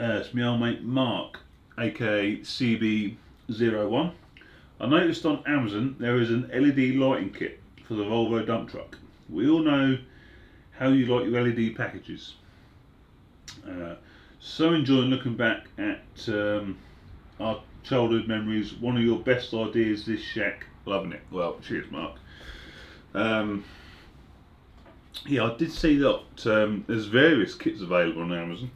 It's my old mate Mark, aka CB01. I noticed on Amazon there is an LED lighting kit for the Volvo dump truck. We all know how you like your LED packages. So enjoying looking back at our childhood memories. One of your best ideas, this shack. Loving it. Well, cheers, Mark. Yeah, I did see that there's various kits available on Amazon.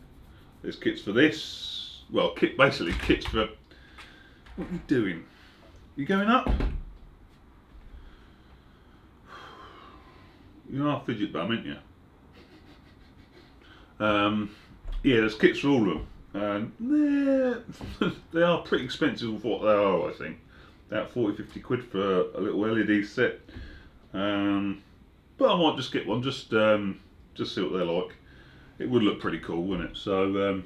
There's kits for this. Well, basically kits for. What are you doing? You going up? You are a fidget bum, aren't you? Yeah, there's kits for all of them. They are pretty expensive for what they are, I think. About 40-50 quid for a little LED set. But I might just get one, just see what they're like. It would look pretty cool, wouldn't it? So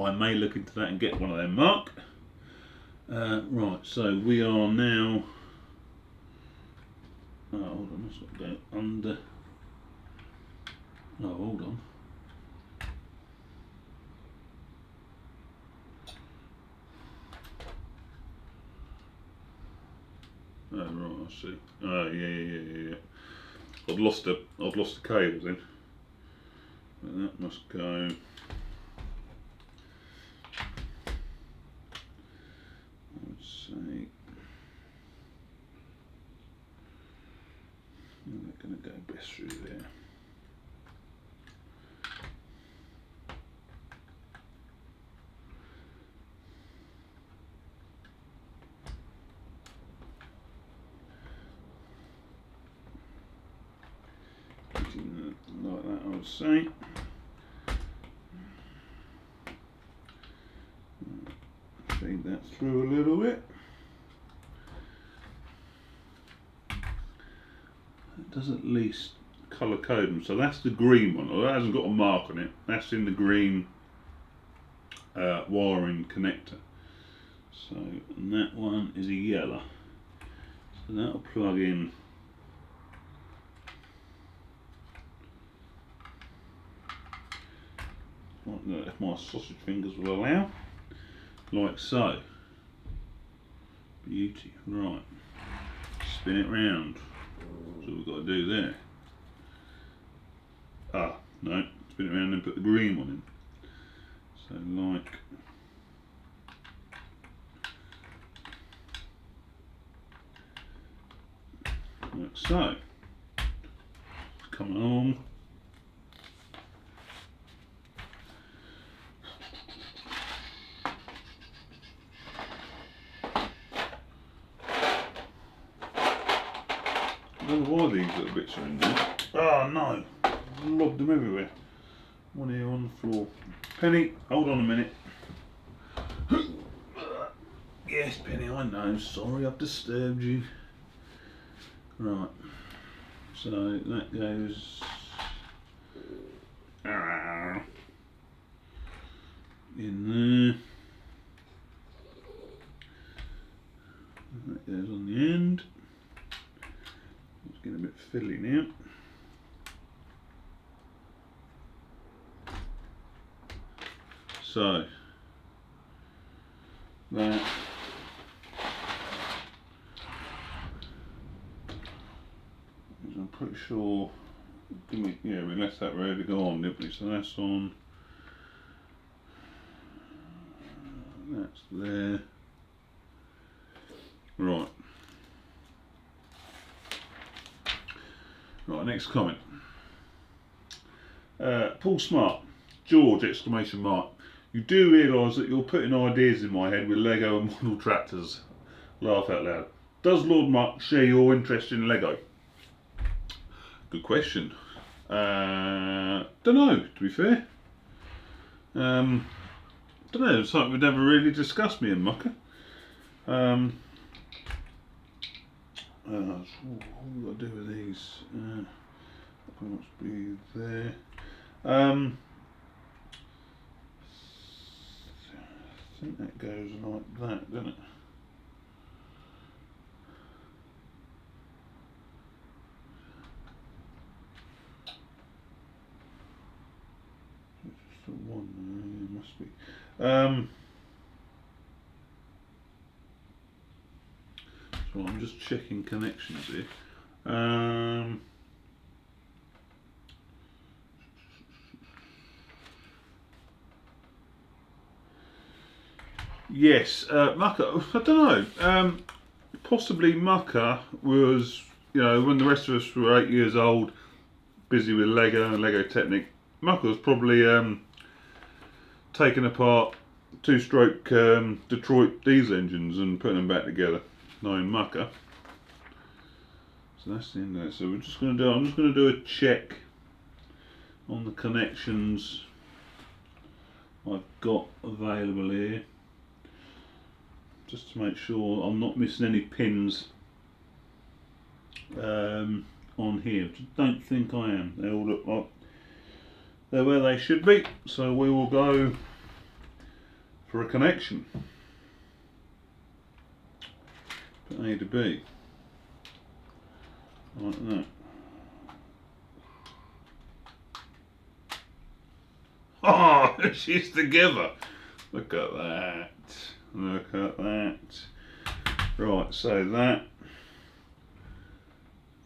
I may look into that and get one of them, Mark. Right, so we are now. Oh, hold on, let's not go under. Oh, hold on. Oh, right, I see. Oh, yeah. I've lost the cables in. But that must go. Let's see. They're going to go best through there. Like that, I would say. Feed that through a little bit. It does at least colour code them. So that's the green one. Although it hasn't got a mark on it. That's in the green wiring connector. So, and that one is a yellow. So that'll plug in. If my sausage fingers will allow, like so. Beauty. Right, spin it round. So we've got to do there. Ah, no, spin it around and put the green one in. So like so. Come along. I don't know why these little bits are in there. Oh no, I've lobbed them everywhere. One here on the floor. Penny, hold on a minute. Yes, Penny, I know. Sorry I've disturbed you. Right, so that goes in there. That goes on the end. It's getting a bit fiddly now. So that I'm pretty sure. Yeah, we left that ready to go on, didn't we? So that's on. That's there. Right. Right, next comment. Paul Smart, George, exclamation mark. You do realise that you're putting ideas in my head with Lego and model tractors. Laugh out loud. Does Lord Mark share your interest in Lego? Good question. Don't know, to be fair. Don't know, it's something we've never really discussed, me and Mucker. What have we got to do with these? That must be there. I think that goes like that, doesn't it? It's just the one there, So I'm just checking connections here. Yes, Mucker, I don't know, possibly Mucker was, you know, when the rest of us were 8 years old, busy with Lego and Lego Technic, Mucker was probably taking apart two-stroke Detroit diesel engines and putting them back together, knowing Mucker. So that's in there. So we're just going to do, I'm just going to do a check on the connections I've got available here, just to make sure I'm not missing any pins on here, which I don't think I am. They all look like they're where they should be, so we will go for a connection. Put A to B, like that. Oh, she's together. Look at that. Look at that. Right, so that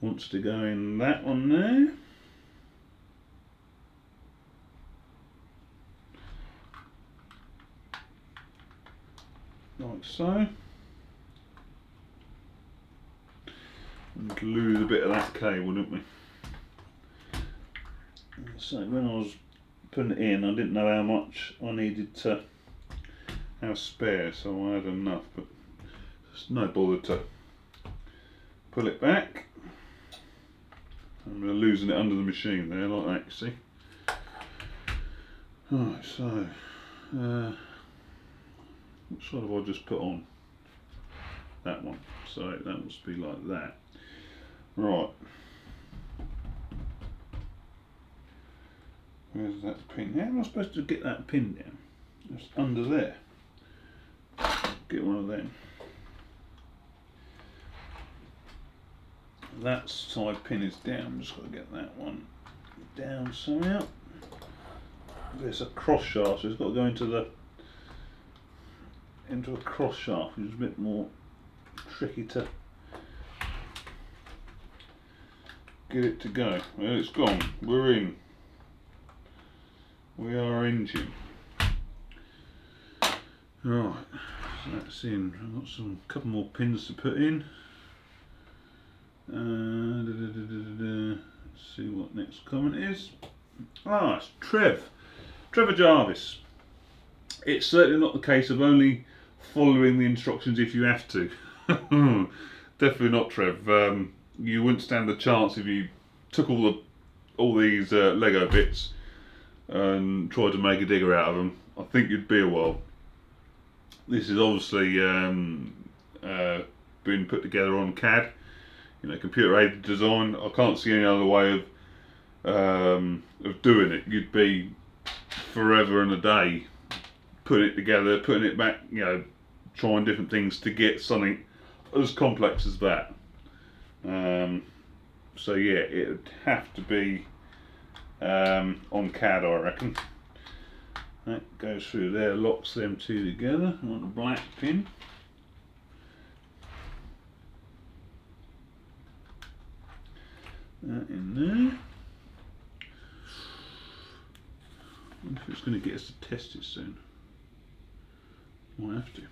wants to go in that one there. Like so. And lose a bit of that cable, didn't we? So when I was putting it in, I didn't know how much I needed to have spare, so I had enough, but it's no bother to pull it back. I'm losing it under the machine there, like that, you see. Right, so what side have I just put on? That one, so that must be like that. Right. Where's that pin? How am I supposed to get that pin down? It's under there. Get one of them. That side pin is down. I'm just got to get that one down somehow. There's a cross shaft, so it's got to go into a cross shaft, which is a bit more tricky to get it to go. Well, it's gone. We're in. We are engine. Right, so that's in. I've got some couple more pins to put in. Let's see what next comment is. Ah, it's Trevor Jarvis. It's certainly not the case of only following the instructions if you have to. Definitely not, Trev. You wouldn't stand a chance if you took all these Lego bits and tried to make a digger out of them. I think you'd be a while. This is obviously been put together on CAD, you know, computer-aided design. I can't see any other way of doing it. You'd be forever and a day putting it together, putting it back, you know, trying different things to get something as complex as that. So yeah, it would have to be on CAD, I reckon. That goes through there, locks them two together. I want a black pin. That in there. I wonder if it's going to get us to test it soon. Might have to.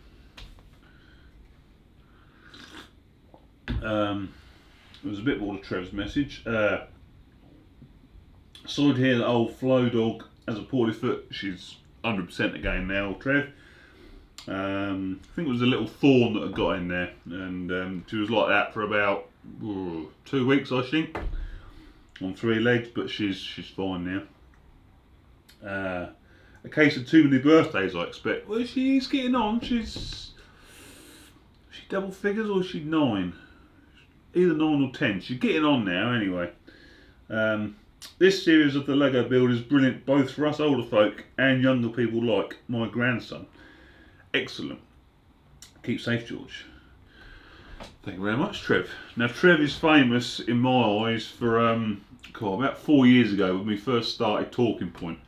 There was a bit more to Trev's message. Saw here that old Flow Dog has a poorly foot. She's 100% again now, Trev. I think it was a little thorn that had got in there, and she was like that for about 2 weeks, I think, on 3 legs. But she's fine now. A case of too many birthdays, I expect. Well, she's getting on. She's double figures, or is she 9? Either 9 or 10. She's getting on now, anyway. This series of the Lego build is brilliant, both for us older folk and younger people like my grandson. Excellent. Keep safe, George. Thank you very much, Trev. Now, Trev is famous in my eyes for about 4 years ago when we first started Talking Point.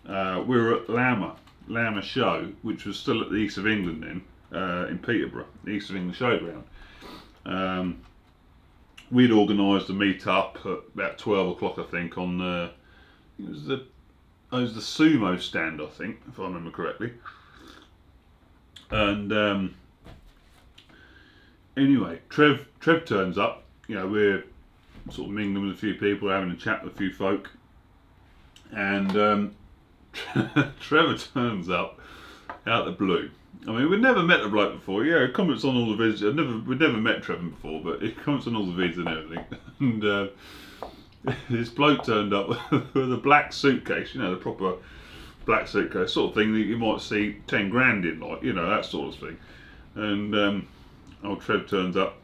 We were at Lama, Lammer show, which was still at the East of England then, in Peterborough, the East of England Showground. We'd organised a meet up at about 12 o'clock, I think, on it was the sumo stand, I think, if I remember correctly. And anyway, Trev turns up. You know, we're sort of mingling with a few people, having a chat with a few folk, and Trevor turns up out of the blue. I mean, we'd never met the bloke before. Yeah, he comments on all the videos. We'd never met Trevor before, but he comments on all the videos and everything. And this bloke turned up with a black suitcase, you know, the proper black suitcase sort of thing that you might see 10 grand in, like, you know, that sort of thing. And old Trev turns up,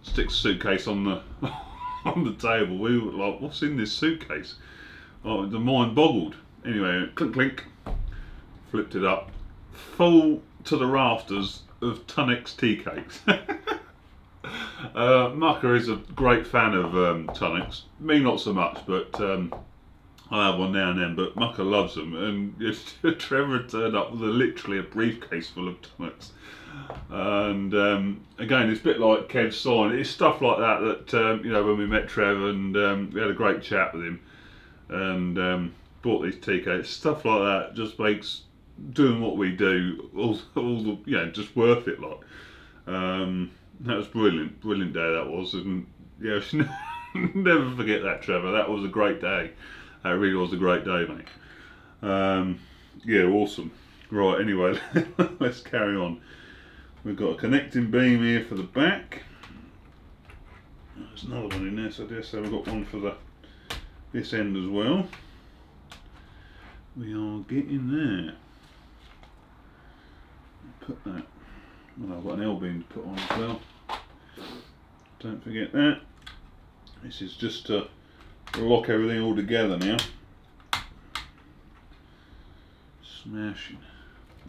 sticks a suitcase on the on the table. We were like, what's in this suitcase? Oh, the mind boggled. Anyway, clink clink, flipped it up, full to the rafters of Tunnock's tea cakes. Mucker is a great fan of Tunnock's. Me not so much, but I have one now and then. But Mucker loves them, and Trevor turned up with literally a briefcase full of Tunnock's. And again, it's a bit like Kev's sign. It's stuff like that you know, when we met Trevor and we had a great chat with him and bought these tea cakes, stuff like that just makes doing what we do all the, you know, just worth it. Like that was brilliant day that was, and yeah, I should never forget that, Trevor. That was a great day. That really was a great day, mate. Yeah, awesome. Right, anyway, let's carry on. We've got a connecting beam here for the back. There's another one in there, so I dare say we've got one for this end as well. We are getting there. Put that. Well, I've got an L-beam to put on as well. Don't forget that. This is just to lock everything all together now. Smashing.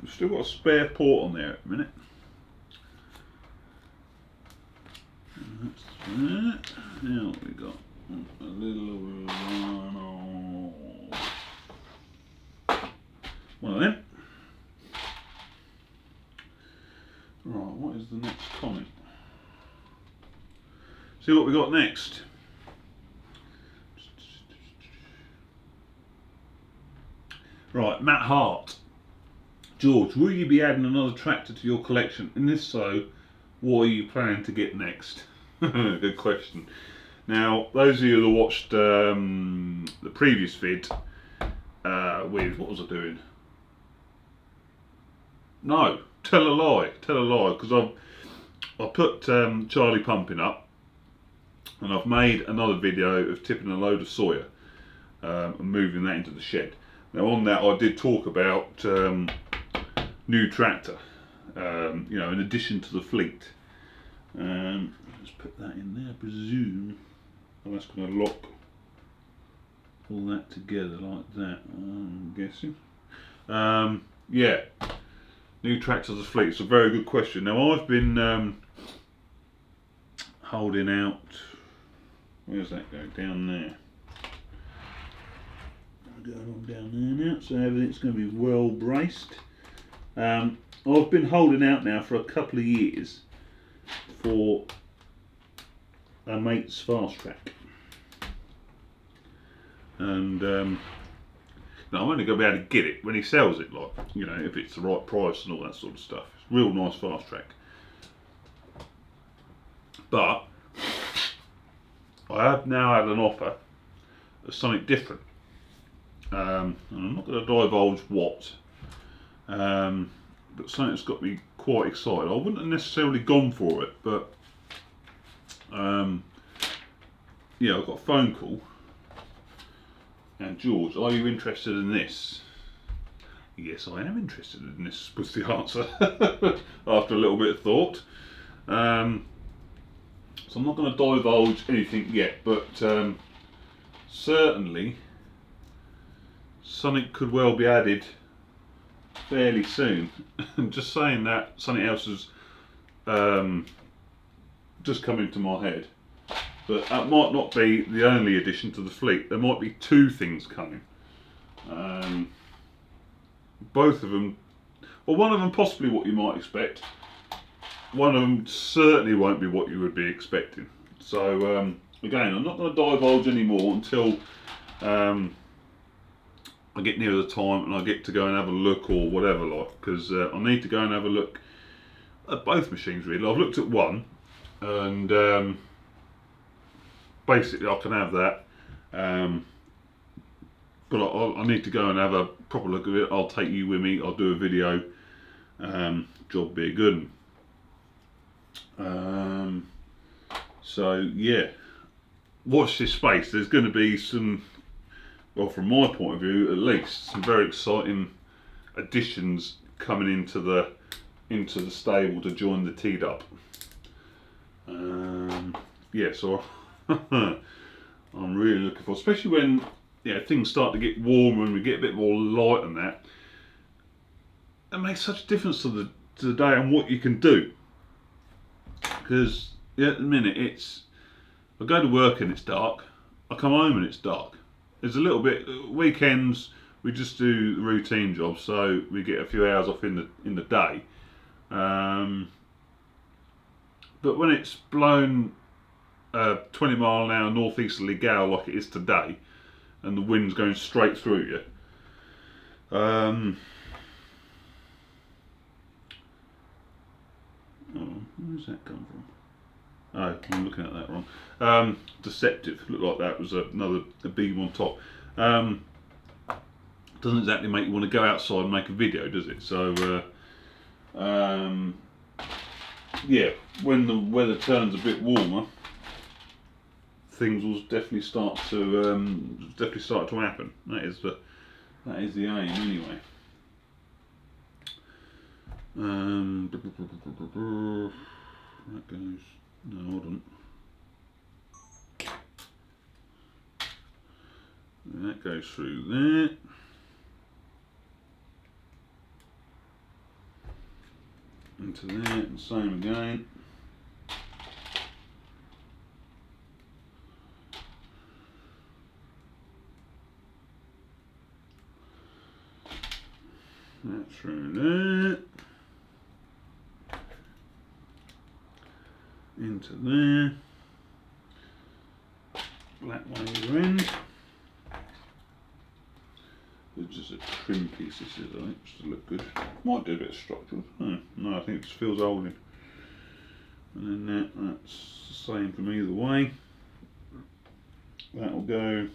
We've still got a spare port on there at the minute. That's that. Now we got a little one of them. Right, what is the next comment? See what we got next. Right, Matt Hart. George, will you be adding another tractor to your collection? And if so, what are you planning to get next? Good question. Now, those of you that watched the previous vid with, what was I doing? No, tell a lie, because I put Charlie pumping up, and I've made another video of tipping a load of soya and moving that into the shed. Now on that I did talk about new tractor, you know, in addition to the fleet. Let's put that in there, I presume. Oh, that's going to lock all that together like that, I'm guessing. Yeah, new tractor to the fleet. It's a very good question. Now I've been holding out, where's that going? Down there. Going on down there now, so everything's going to be well braced. I've been holding out now for a couple of years for a mate's fast track, and I'm only going to be able to get it when he sells it, like, you know, if it's the right price and all that sort of stuff. It's a real nice fast track, but I have now had an offer of something different. And I'm not going to divulge what, but something that's got me quite excited. I wouldn't have necessarily gone for it, but yeah, I got a phone call, and George, are you interested in this? Yes, I am interested in this, was the answer after a little bit of thought. So I'm not going to divulge anything yet, but certainly something could well be added fairly soon. And just saying that, something else has just come into my head, but that might not be the only addition to the fleet. There might be two things coming. both of them, well, one of them possibly what you might expect. One of them certainly won't be what you would be expecting. So again, I'm not going to divulge anymore until I get near the time and I get to go and have a look or whatever, like, because I need to go and have a look at both machines really. I've looked at one, and basically I can have that, but I need to go and have a proper look at it. I'll take you with me. I'll do a video. Job be a good one. So yeah, watch this space. There's going to be some, well, from my point of view at least, some very exciting additions coming into the stable to join the T-Dub. Yeah, so I'm really looking for, especially when things start to get warmer and we get a bit more light and that. It makes such a difference to the day and what you can do. Because at the minute I go to work and it's dark. I come home and it's dark. There's a little bit weekends we just do the routine jobs, so we get a few hours off in the day. But when it's blown 20 mile an hour northeasterly gale like it is today, and the wind's going straight through you, where's that come from? Oh, I'm looking at that wrong. Deceptive. Looked like that was a beam on top. Doesn't exactly make you want to go outside and make a video, does it? So, yeah, when the weather turns a bit warmer, things will definitely start to happen. That is the aim, anyway. That goes. No, hold on. That goes through there. Into there, and same again. That through there. Into there. Black one either end. It's just a trim piece, this is, I think, just to look good. Might do a bit of structural. Oh, no, I think it just feels holding. And then that's the same from either way. That'll go.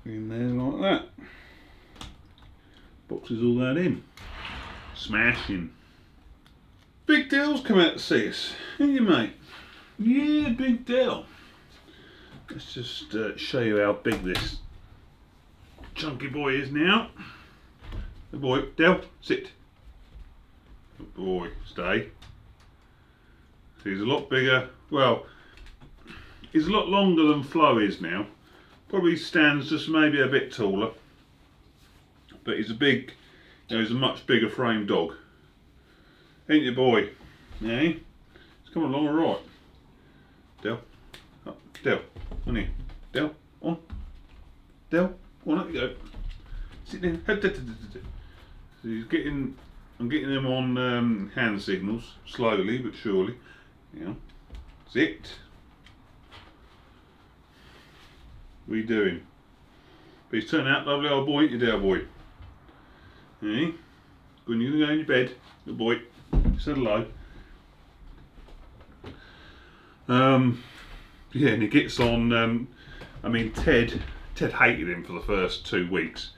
In there like that. Boxes all that in. Smashing. Big Dell's come out to see us, ain't you, mate? Yeah, Big Dell. Let's just show you how big this chunky boy is now. Good boy, Dell, sit. Good boy, stay. So he's a lot bigger. Well, he's a lot longer than Flo is now. Probably stands just maybe a bit taller. But he's a big, he's a much bigger frame dog. Ain't you, boy? Yeah? He's coming along alright. Del. Up. Del. On here. Del. On. Del. On, up you go. Sit down. So he's getting, I'm getting him on hand signals, slowly but surely. Yeah. Sit. What are you doing? But he's turning out lovely old boy, ain't you, Del boy? Hey? Good, you're gonna go in your bed. Good boy. Said hello. Yeah, and he gets on, I mean, Ted hated him for the first 2 weeks.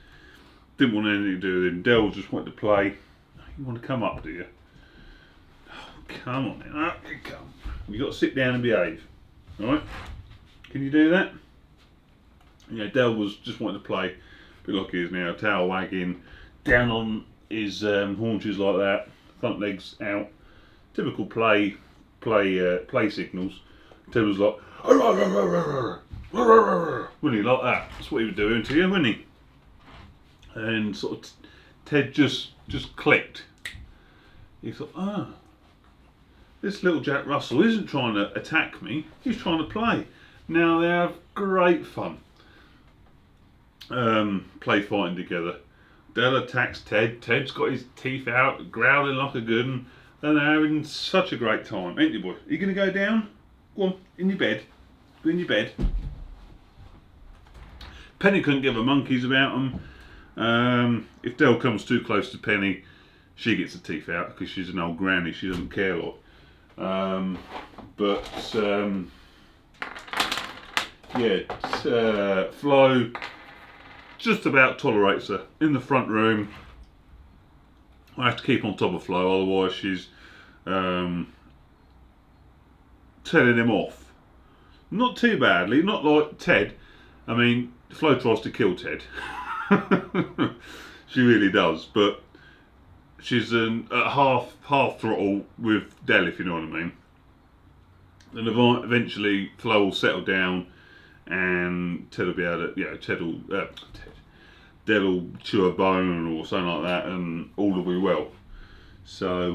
Didn't want anything to do with him. Del just wanted to play. You want to come up, do you? Oh, come on then, up you come. You've got to sit down and behave. Alright? Can you do that? Yeah, Del was just wanting to play. A bit like he is now, tail wagging, down on his haunches like that, front legs out. Typical play signals. Ted was like, wouldn't he, like that? That's what he was doing to you, wouldn't he? And sort of Ted just clicked. He thought, This little Jack Russell isn't trying to attack me, he's trying to play. Now they have great fun. Play fighting together. Dell attacks Ted. Ted's got his teeth out, growling like a good one. And they're having such a great time, ain't you, boy? Are you going to go down? Go on, in your bed. Go in your bed. Penny couldn't give a monkeys about them. If Dell comes too close to Penny, she gets her teeth out because she's an old granny. She doesn't care a lot. Flo just about tolerates her in the front room. I have to keep on top of Flo, otherwise she's telling him off. Not too badly, not like Ted. I mean, Flo tries to kill Ted. She really does, but she's at half throttle with Dell, if you know what I mean. And eventually Flo will settle down and Ted will be able to, Dell will chew a bone or something like that and all will be well. So,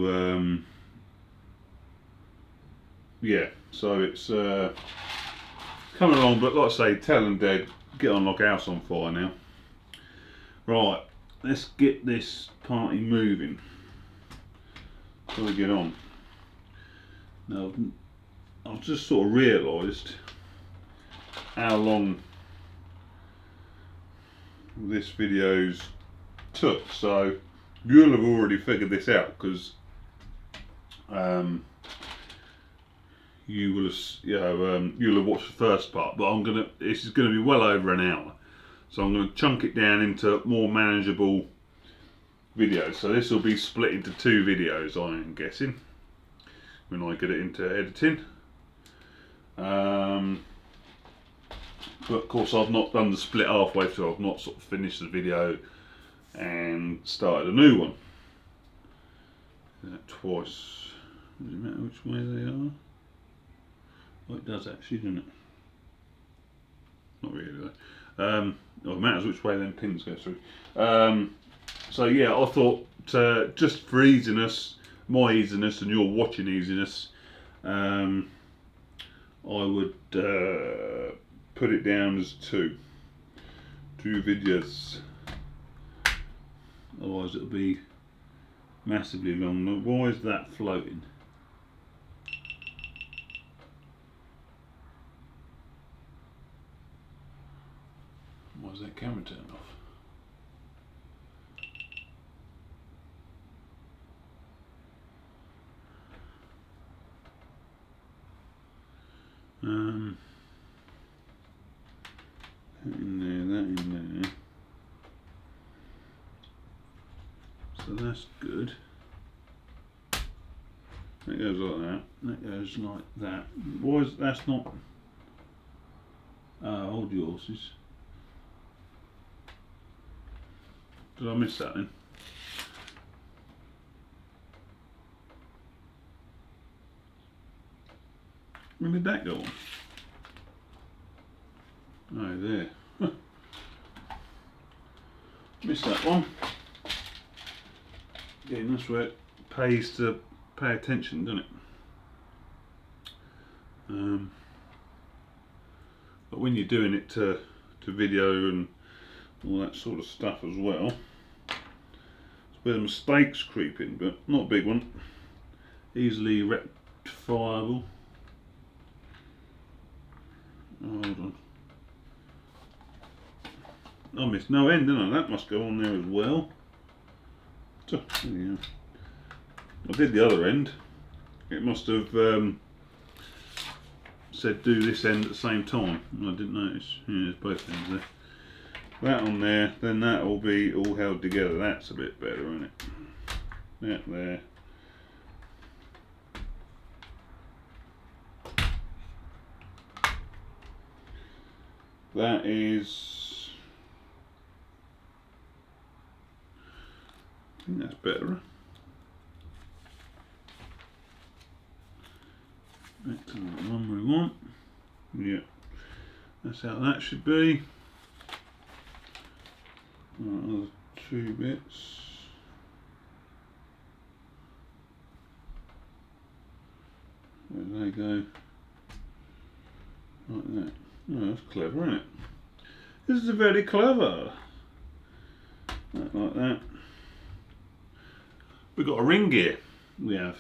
so it's coming along, but like I say, Tell and Dad get on like a house on fire now. Right, let's get this party moving. So we get on. Now, I've just sort of realised how long this video's took, so you'll have already figured this out because you'll have watched the first part, but this is gonna be well over an hour, so I'm gonna chunk it down into more manageable videos. So this will be split into 2 videos, I am guessing, when I get it into editing. But of course I've not done the split halfway through. I've not sort of finished the video and started a new one. That twice. Does it matter which way they are? Well, it does actually, doesn't it? Not really though. Well, it matters which way them pins go through. So yeah, I thought just for easiness, my easiness and your watching easiness, I would put it down as 2 videos. Otherwise it'll be massively long. Why is that floating? Why is that camera turned off? That in there, that in there. So that's good. That goes like that. That goes like that. Why is that's not? Hold your horses. Did I miss that then? When did that go on? Oh, there. Missed that one. Again, that's where it pays to pay attention, doesn't it? But when you're doing it to video and all that sort of stuff as well, it's where the mistakes creep in, but not a big one. Easily rectifiable. Oh, hold on. I missed no end, didn't I? That must go on there as well. So, yeah. I did the other end. It must have said do this end at the same time. I didn't notice. Yeah, there's both ends there. That on there, then that will be all held together. That's a bit better, isn't it? That there. That is, I think that's better. Back to the one we want. Yeah, that's how that should be. Another 2 bits. There they go. Like that. Oh, that's clever, isn't it? This is very clever. Like that. We've got a ring gear. We have.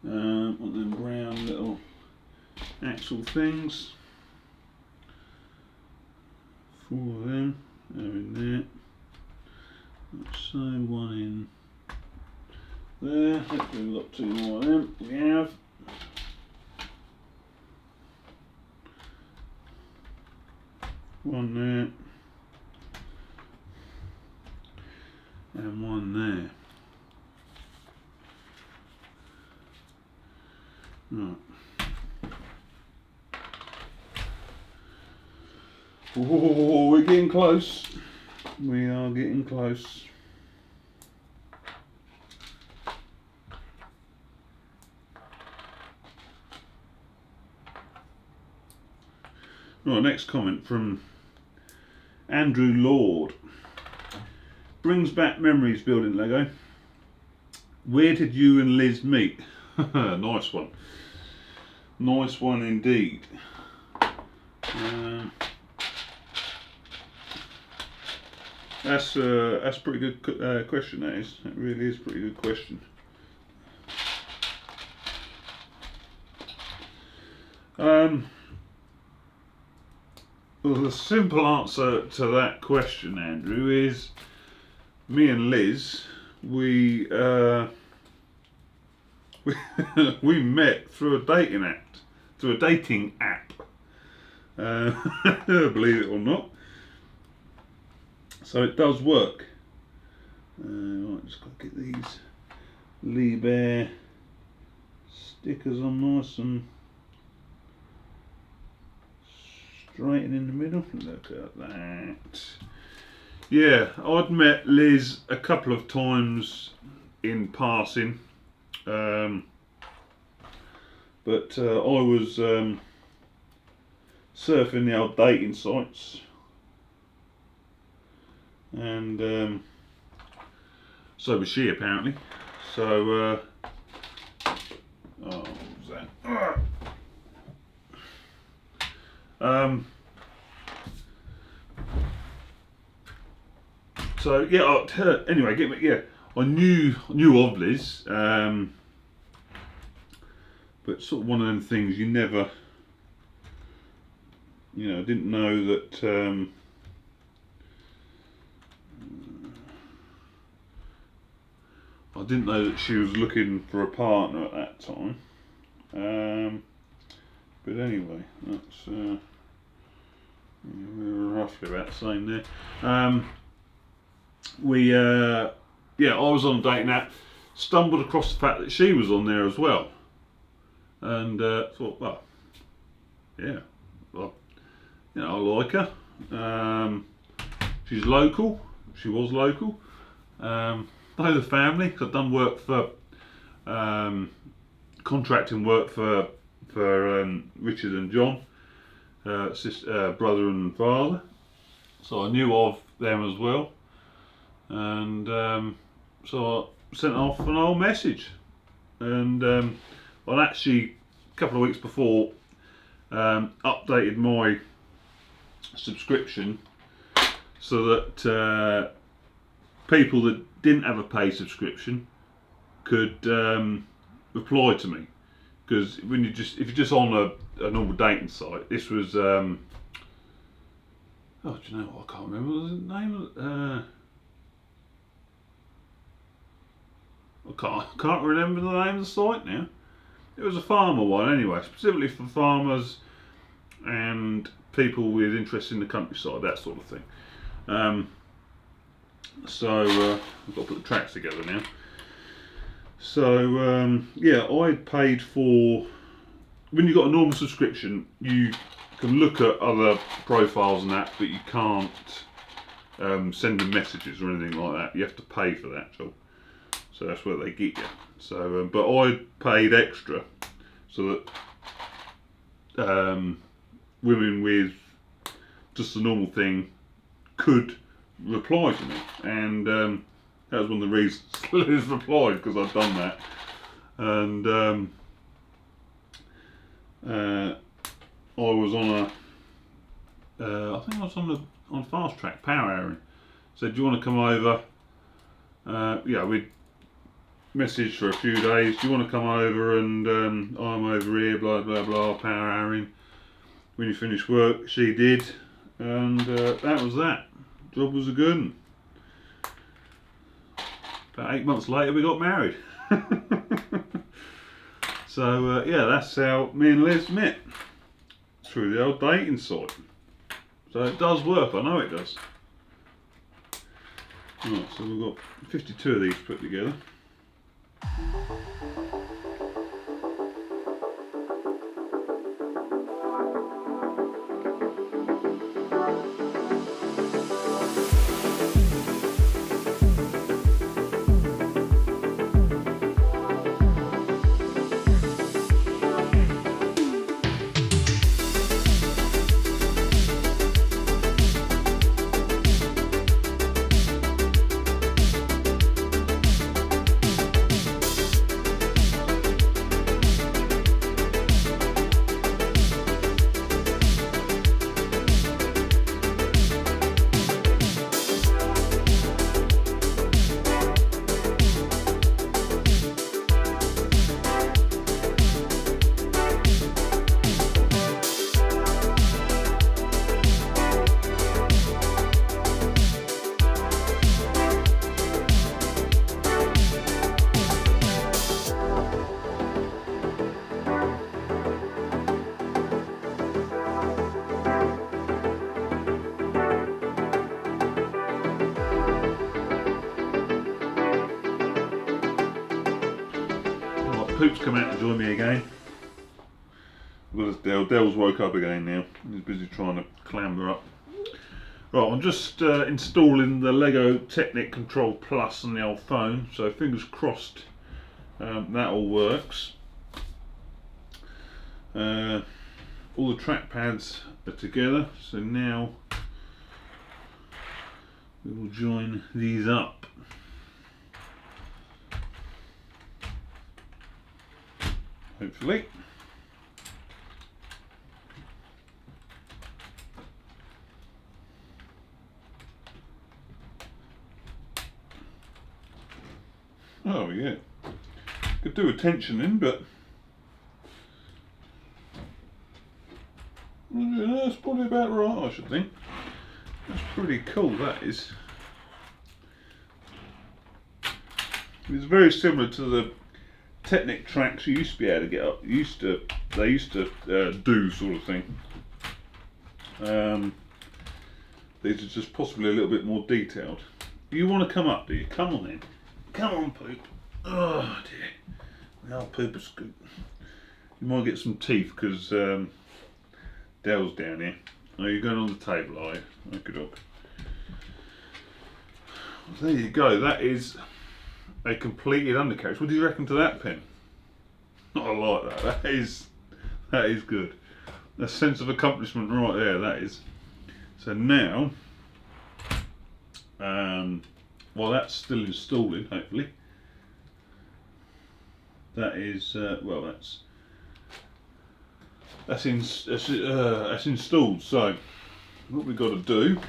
One of them brown little axle things. 4 of them. They're in there. So one in there. Hopefully we've got 2 more of them. We have. One there. And one there. Right. Oh, we're getting close. We are getting close. Right, next comment from Andrew Lord. Brings back memories building Lego. Where did you and Liz meet? Nice one. Nice one indeed. That's a pretty good question, that is. That really is a pretty good question. Well, the simple answer to that question, Andrew, is me and Liz, we met through a dating app, believe it or not. So it does work. Right, just got to get these Liebherr stickers on nice and straight in the middle. Look at that. Yeah, I'd met Liz a couple of times in passing, but I was surfing the old dating sites, and so was she apparently. So, what was that? So yeah. Anyway, I knew of Liz, but sort of one of them things you never, I didn't know that. I didn't know that she was looking for a partner at that time. But anyway, that's we were roughly about the same there. I was on a dating app, stumbled across the fact that she was on there as well, and thought, well, yeah, well, I like her. She's local. She was local. Know the family, because I've done work for contracting work for Richard and John, brother and father, so I knew of them as well, and so I sent off an old message, and I'd actually a couple of weeks before updated my subscription so that people that didn't have a paid subscription could reply to me, because if you're just on a normal dating site, this was do you know what, I can't remember the name of I can't remember the name of the site now. It was a farmer one anyway, specifically for farmers and people with interest in the countryside, that sort of thing. So I've got to put the tracks together now. So yeah, I paid for, when you've got a normal subscription, you can look at other profiles and that, but you can't send them messages or anything like that. You have to pay for that job. So that's where they get you. So, but I paid extra so that women with just a normal thing could reply to me, and that was one of the reasons Liz replied, because I'd done that, and I was on a, I think I was on fast track power hour. Said, do you want to come over? Yeah, we'd messaged for a few days. Do you want to come over and I'm over here, blah blah blah, power houring. When you finish work, she did, and that was that. Job was a good one. About 8 months later, we got married. So yeah, that's how me and Liz met, through the old dating site. So it does work, I know it does. Right, so we've got 52 of these put together. Poop's come out to join me again. Dell's woke up again now. He's busy trying to clamber up. Right, I'm just installing the Lego Technic Control Plus on the old phone, so fingers crossed that all works. All the trackpads are together, so now we will join these up. Hopefully. Oh yeah, could do a tensioning, but that's probably about right, I should think. That's pretty cool, that is. It's very similar to the Technic tracks you used to be able to get up. They used to do sort of thing. These are just possibly a little bit more detailed. You want to come up, do you? Come on then. Come on, Poop. Oh dear. Now Poop is good. You might get some teeth because Dell's down here. Oh, you're going on the table, are you? Okay, dog. There you go. That is a completed undercarriage. What do you reckon to that, pen? I like that. That is good. A sense of accomplishment right there. That is. So now, while that's still installing, hopefully, that is well, that's installed. So what we've got to do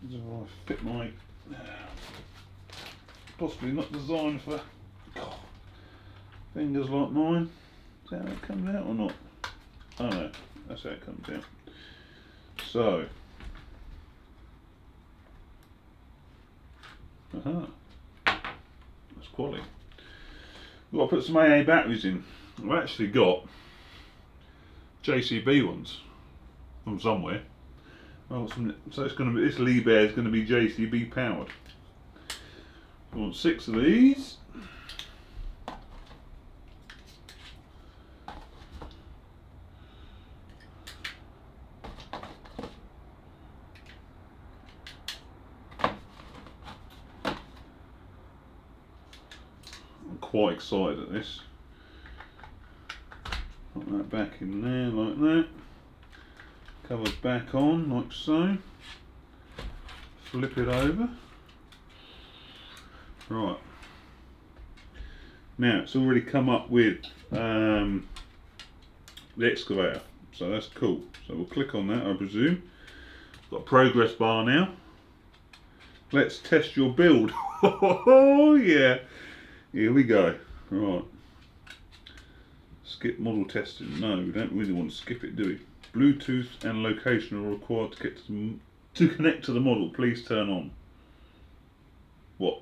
is I fit my possibly not designed for fingers like mine. Is that how it comes out or not? Oh no, that's how it comes out. So, that's quality. We've got to put some AA batteries in. I've actually got JCB ones from somewhere. So it's going to be, this Liebherr is going to be JCB powered. I want 6 of these. I'm quite excited at this. Put that back in there like that. Covers back on like so. Flip it over. Right. Now it's already come up with the excavator. So that's cool. So we'll click on that, I presume. Got a progress bar now. Let's test your build. Oh yeah. Here we go. Right. Skip model testing. No, we don't really want to skip it, do we? Bluetooth and location are required to connect to the model. Please turn on. What?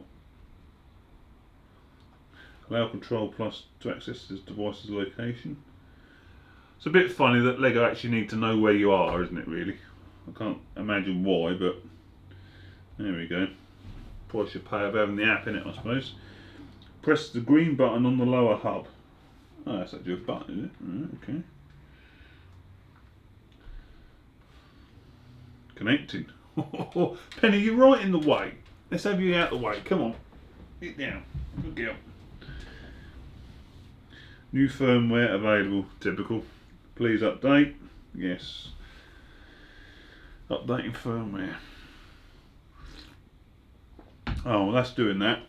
Allow Control Plus to access this device's location. It's a bit funny that Lego actually need to know where you are, isn't it, really? I can't imagine why, but there we go. Price you pay of having the app in it, I suppose. Press the green button on the lower hub. Oh, that's actually a button, is it? Right, okay. Connecting. Penny, you're right in the way. Let's have you out the way. Come on. Get down. Good girl. New firmware available. Typical. Please update. Yes. Updating firmware. Oh, well, that's doing that.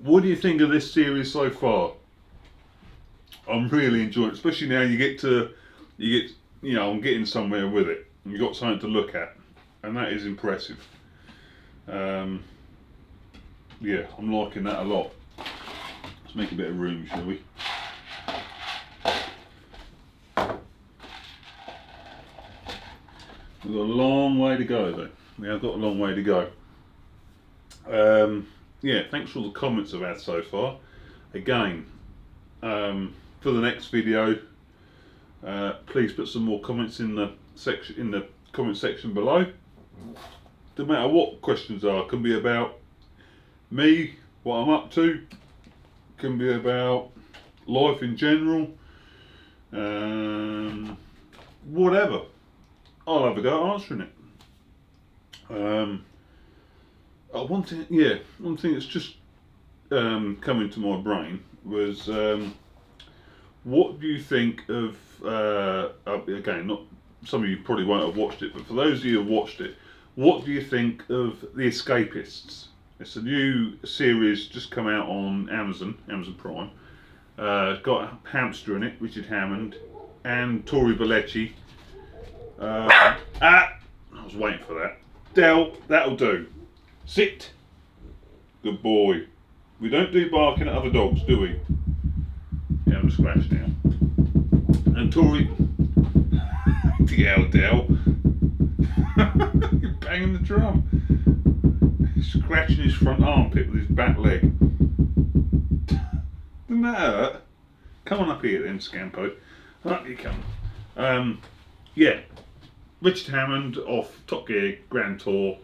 What do you think of this series so far? I'm really enjoying it, especially now you know, I'm getting somewhere with it. You've got something to look at, and that is impressive. Yeah, I'm liking that a lot. Let's make a bit of room, shall we? We've got a long way to go, though. We have got a long way to go. Yeah, thanks for all the comments I've had so far. Again, for the next video, please put some more comments in the comment section below. No matter what questions are, can be about me, what I'm up to, can be about life in general, whatever. I'll have a go at answering it. One thing that's just come into my brain was, what do you think of, again, not some of you probably won't have watched it, but for those of you who have watched it, what do you think of The Escapists? It's a new series just come out on Amazon Prime. It's got a hamster in it, Richard Hammond, and Tori Bellecci. I was waiting for that. Del, that'll do. Sit. Good boy. We don't do barking at other dogs, do we? Yeah, I'm scratched now. And Tori. Del. You're banging the drum. He's scratching his front armpit with his back leg. Doesn't that hurt? Come on up here then, Scampo. Up you come. Yeah. Richard Hammond off Top Gear Grand Tour,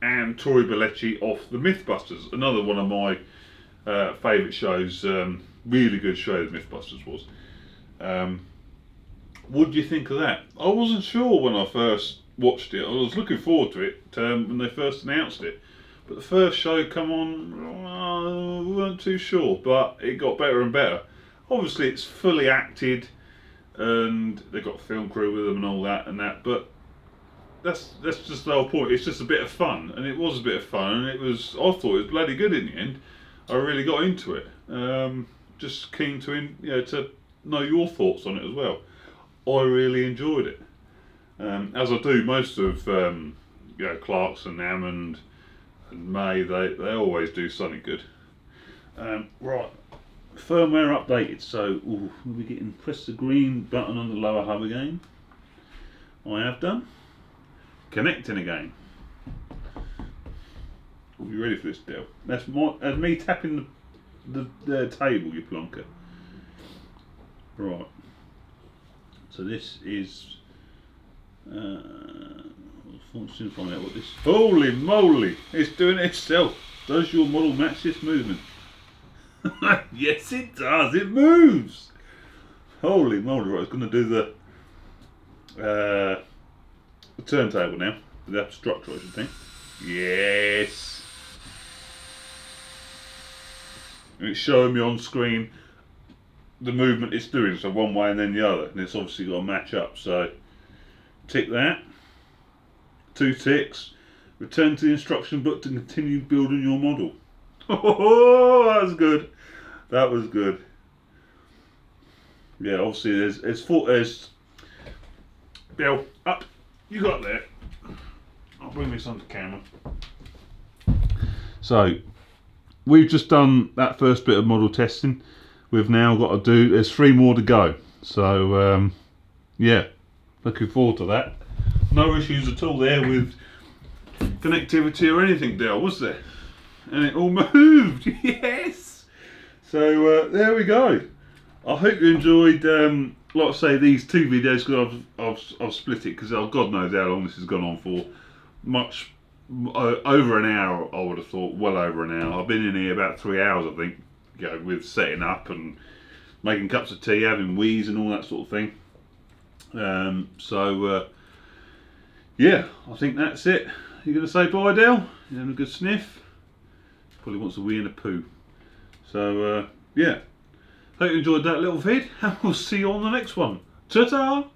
and Tori Bellecci off The Mythbusters, another one of my favourite shows. Really good show, The Mythbusters was. What do you think of that? I wasn't sure when I first watched it. I was looking forward to it when they first announced it. But the first show come on, we weren't too sure, but it got better and better. Obviously it's fully acted, and they've got a film crew with them and all that, but that's just the whole point. It's just a bit of fun, and it was a bit of fun, and I thought it was bloody good in the end. I really got into it. Just keen to to know your thoughts on it as well. I really enjoyed it, as I do most of Clarkson, Hammond, and May. They always do something good. Right, firmware updated. So we'll be getting press the green button on the lower hub again. I have done. Connecting again. Are you ready for this, Del? That's me tapping the table, you plonker. Right. So this is. Let's find out what this. Holy moly! It's doing it itself. Does your model match this movement? Yes, it does. It moves. Holy moly! Right, it's going to do the turntable now. The structure, I should think. Yes. And it's showing me on screen the movement it's doing, so one way and then the other, and it's obviously got to match up. So tick that. 2 ticks. Return to the instruction book to continue building your model. Oh, that was good. That was good. yeah, obviously there's Bill, up, you got there. I'll bring this onto camera. So we've just done that first bit of model testing. We've now got to do, there's 3 more to go. So yeah, looking forward to that. No issues at all there with connectivity or anything, Dale, was there? And it all moved, yes! So there we go. I hope you enjoyed, like I say, these 2 videos, because I've split it, because God knows how long this has gone on for. Much over an hour, I would have thought, well over an hour. I've been in here about 3 hours, I think, you know, with setting up and making cups of tea, having wheeze and all that sort of thing. Yeah, I think that's it. You going to say bye, Dale? You having a good sniff? Probably wants a wee and a poo. So yeah, hope you enjoyed that little vid, and we'll see you on the next one. Ta-ta!